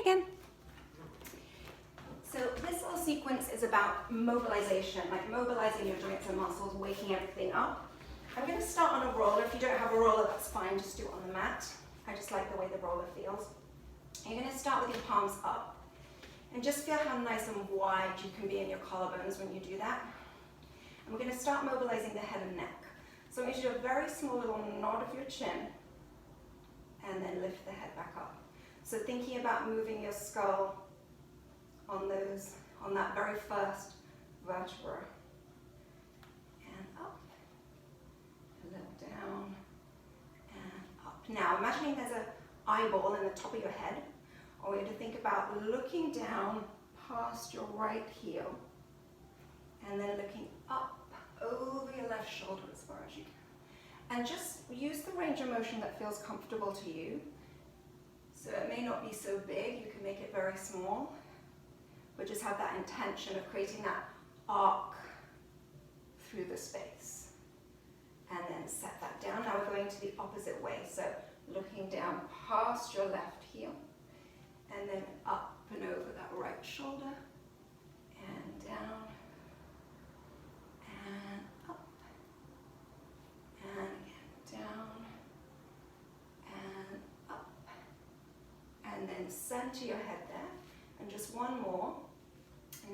Again. So this little sequence is about mobilization, like mobilizing your joints and muscles, waking everything up. I'm going to start on a roller. If you don't have a roller, that's fine, just do it on the mat. I just like the way the roller feels. And you're going to start with your palms up. And just feel how nice and wide you can be in your collarbones when you do that. And we're going to start mobilizing the head and neck. So I'm going to do a very small little nod of your chin, and then lift the head back up. So thinking about moving your skull on that very first vertebra. And up, a little down, and up. Now imagining there's an eyeball in the top of your head. I want you to think about looking down past your right heel, and then looking up over your left shoulder as far as you can. And just use the range of motion that feels comfortable to you. So it may not be so big, you can make it very small, but just have that intention of creating that arc through the space. And then set that down. Now we're going to the opposite way. So looking down past your left heel, and then up and over that right shoulder, and down, and up, and again, down, and up, and then center your head there, and just one more.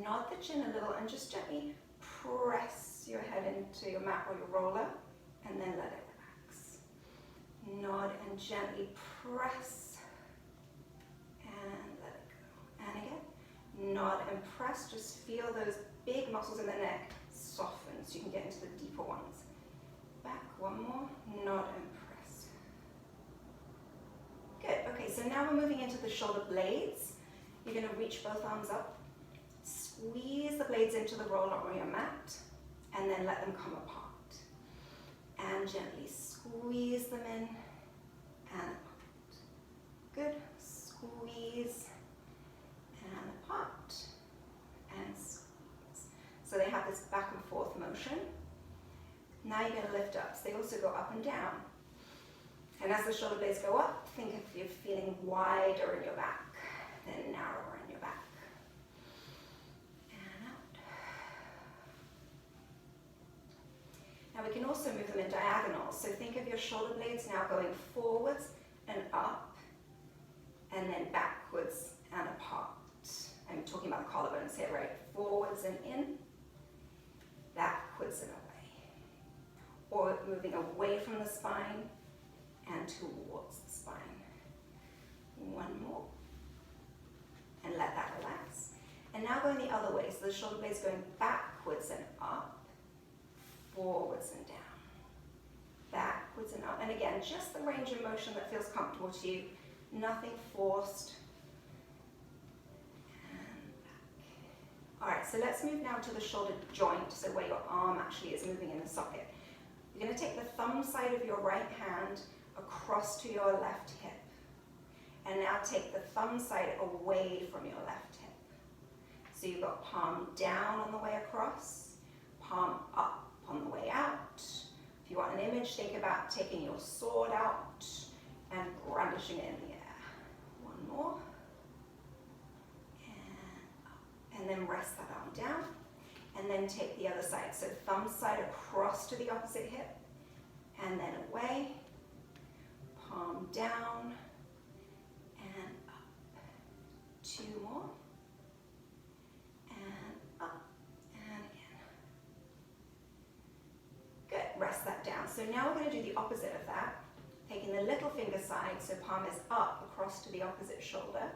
Nod the chin a little and just gently press your head into your mat or your roller, and then let it relax. Nod and gently press, and let it go. And again, nod and press. Just feel those big muscles in the neck soften so you can get into the deeper ones. Back, one more, nod and press. Good, okay, so now we're moving into the shoulder blades. You're gonna reach both arms up, squeeze the blades into the roller or your mat, and then let them come apart. And gently squeeze them in and apart. Good, squeeze and apart, and squeeze. So they have this back and forth motion. Now you're going to lift up. So they also go up and down. And as the shoulder blades go up, think if you're feeling wider in your back, then narrower in your back. And out. Now we can also move them in diagonals. So think of your shoulder blades now going forwards and up, and then backwards and apart. I'm talking about the collarbones here, right? Forwards and in, backwards and away. Or moving away from the spine and towards the spine. One more. And let that relax. And now going the other way. So the shoulder blades going backwards and up, forwards and down. Backwards and up. And again, just the range of motion that feels comfortable to you. Nothing forced. All right, so let's move now to the shoulder joint, so where your arm actually is moving in the socket. You're going to take the thumb side of your right hand across to your left hip. And now take the thumb side away from your left hip. So you've got palm down on the way across, palm up on the way out. If you want an image, think about taking your sword out and brandishing it in the air. One more. And then rest that arm down, and then take the other side. So thumb side across to the opposite hip, and then away, palm down, and up. Two more, and up, and again. Good, rest that down. So now we're going to do the opposite of that, taking the little finger side, so palm is up across to the opposite shoulder,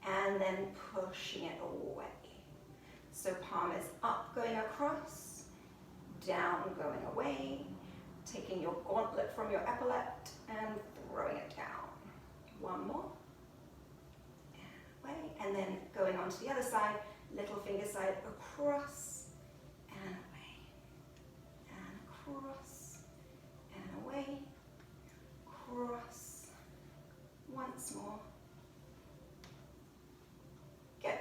and then pushing it away. So palm is up going across, down going away, taking your gauntlet from your epaulette and throwing it down. One more, and away, and then going on to the other side, little finger side across and away, and across and away, cross, once more. Good.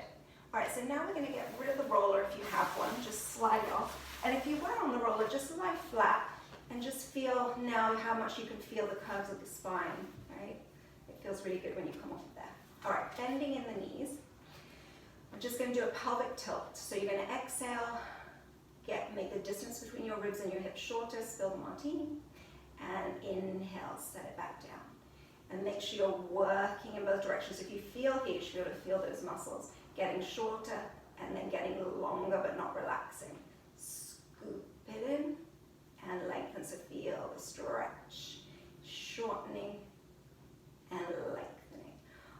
All right, so now we're going to get rid of the roller if you have one, just slide it off. And if you were on the roller, just lie flat and just feel now how much you can feel the curves of the spine, right? It feels really good when you come off of there. All right, bending in the knees. I'm just going to do a pelvic tilt. So you're going to exhale, make the distance between your ribs and your hips shorter, spill the martini, and inhale, set it back down. And make sure you're working in both directions. If you feel here, you should be able to feel those muscles getting shorter and then getting longer but not relaxing. Scoop it in and lengthen, so feel the stretch, shortening and lengthening.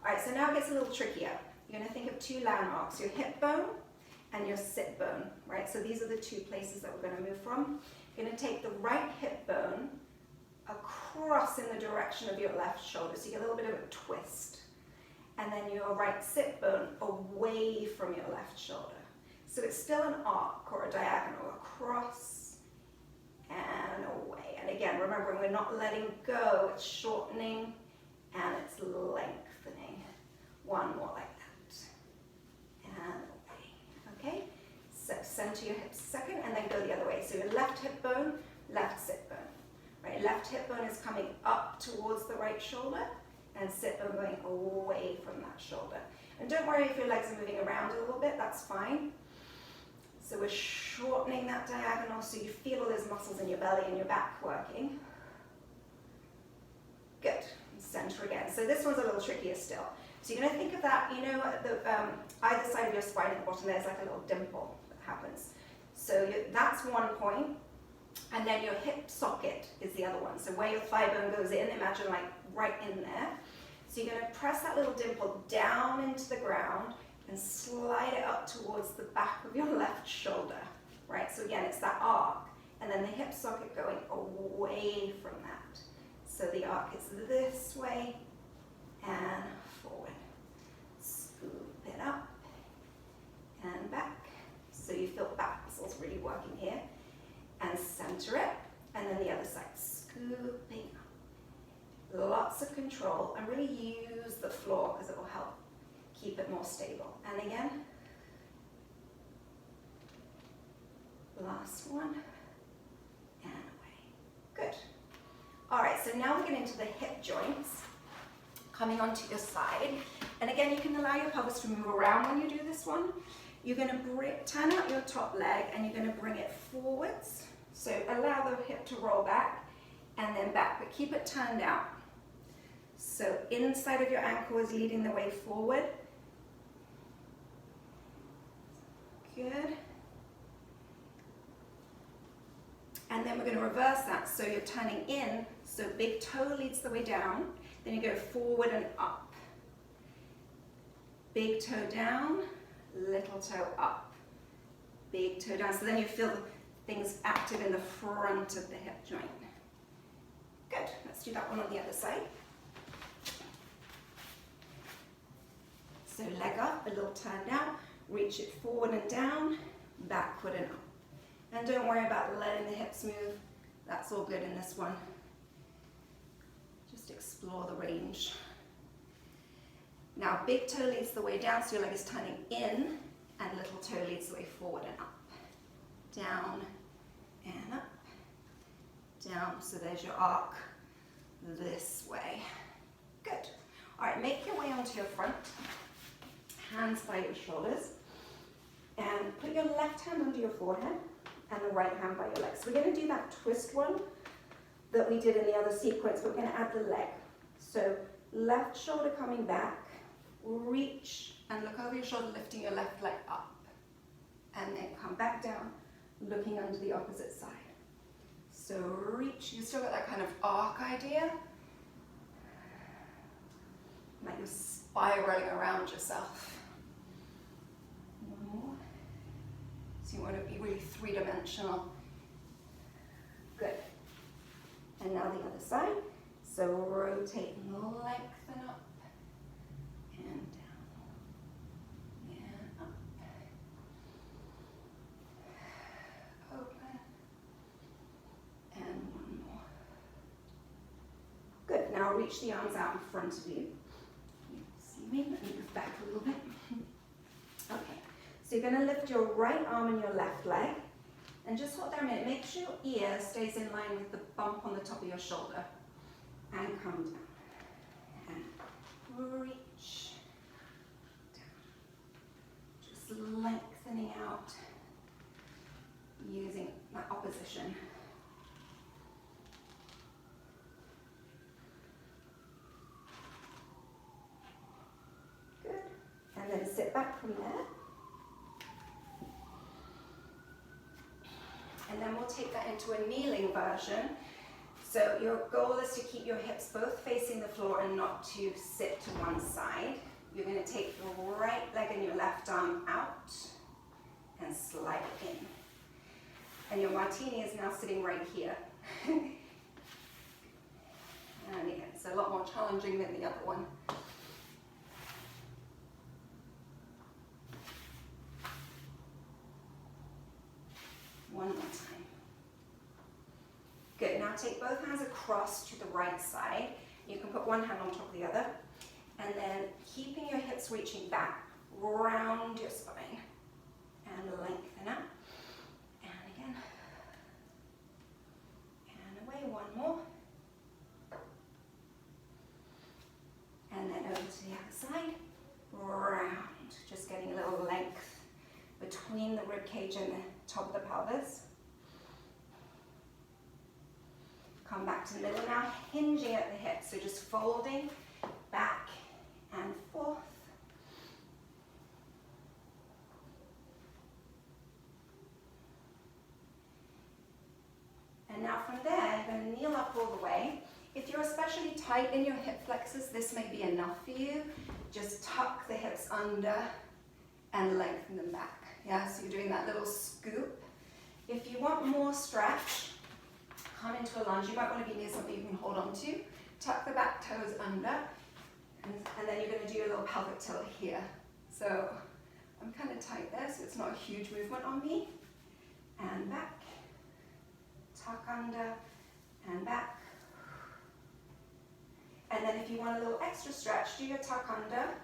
All right, so now it gets a little trickier. You're going to think of two landmarks, your hip bone and your sit bone, right? So these are the two places that we're going to move from. You're going to take the right hip bone across in the direction of your left shoulder, so you get a little bit of a twist. And then your right sit bone away from your left shoulder. So it's still an arc or a diagonal across and away. And again, remembering we're not letting go, it's shortening and it's lengthening. One more like that. And away. Okay? So center your hips a second and then go the other way. So your left hip bone, left sit bone. Right, left hip bone is coming up towards the right shoulder and sit bone going away from that shoulder. And don't worry if your legs are moving around a little bit, that's fine. So we're shortening that diagonal so you feel all those muscles in your belly and your back working. Good, center again. So this one's a little trickier still. So you're going to think of that, you know, at the either side of your spine at the bottom there's like a little dimple that happens. So that's one point. And then your hip socket is the other one. So where your thigh bone goes in, imagine like right in there. So you're going to press that little dimple down into the ground and slide it up towards the back of your left shoulder, right? So again, it's that arc. And then the hip socket going away from that. So the arc is this way and forward. Scoop it up and back. So you feel back muscles really working here. And center it, and then the other side, scooping up. Lots of control, and really use the floor because it will help keep it more stable. And again, last one, and away. Good. All right, so now we get into the hip joints, coming onto your side. And again, you can allow your pelvis to move around when you do this one. You're going to turn out your top leg and you're going to bring it forwards. So allow the hip to roll back and then back, but keep it turned out. So inside of your ankle is leading the way forward. Good. And then we're going to reverse that. So you're turning in, so big toe leads the way down. Then you go forward and up. Big toe down. Little toe up, big toe down. So then you feel things active in the front of the hip joint. Good, let's do that one on the other side. So leg up, a little turned out, reach it forward and down, backward and up. And don't worry about letting the hips move, that's all good in this one. Just explore the range. Now, big toe leads the way down, so your leg is turning in, and little toe leads the way forward and up. Down and up. Down, so there's your arc this way. Good. All right, make your way onto your front. Hands by your shoulders. And put your left hand under your forehead, and the right hand by your legs. So we're going to do that twist one that we did in the other sequence, but we're going to add the leg. So left shoulder coming back. Reach and look over your shoulder, lifting your left leg up. And then come back down, looking under the opposite side. So reach, you still got that kind of arc idea. Like you're spiraling around yourself. One more. So you want to be really three-dimensional. Good. And now the other side. So rotate and lengthen up. And down, and up, open, and one more. Good, now reach the arms out in front of you. You see me, let me move back a little bit. Okay, so you're going to lift your right arm and your left leg, and just hold there a minute. Make sure your ear stays in line with the bump on the top of your shoulder, and come down, and reach. from there. And then we'll take that into a kneeling version. So your goal is to keep your hips both facing the floor and not to sit to one side. You're going to take your right leg and your left arm out and slide it in. And your martini is now sitting right here. And again, it's a lot more challenging than the other one. One more time. Good, now take both hands across to the right side. You can put one hand on top of the other. And then keeping your hips reaching back, round your spine. And lengthen out. And again. And away, one more. And then over to the other side, round, just getting a little length between the rib cage and the top of the pelvis. Come back to the middle now, hinging at the hips, so just folding back and forth. And now from there, you're going to kneel up all the way. If you're especially tight in your hip flexors, this may be enough for you. Just tuck the hips under and lengthen them back. Yeah, so you're doing that little scoop. If you want more stretch, come into a lunge. You might want to be near something you can hold on to. Tuck the back toes under, and then you're going to do a little pelvic tilt here. So I'm kind of tight there, so it's not a huge movement on me. And back, tuck under, and back. And then if you want a little extra stretch, do your tuck under,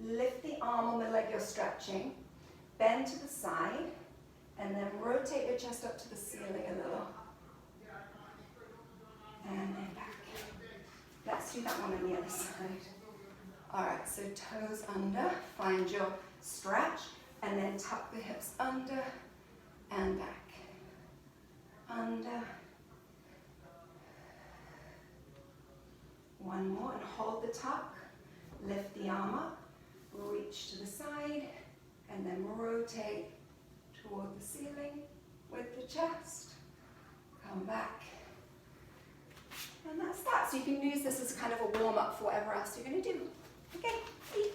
lift the arm on the leg you're stretching, bend to the side, and then rotate your chest up to the ceiling a little. And then back. Let's do that one on the other side. All right, so toes under, find your stretch, and then tuck the hips under and back. Under. One more, and hold the tuck, lift the arm up, reach to the side, and then rotate toward the ceiling with the chest. Come back. And that's that. So you can use this as kind of a warm-up for whatever else you're going to do. Okay, see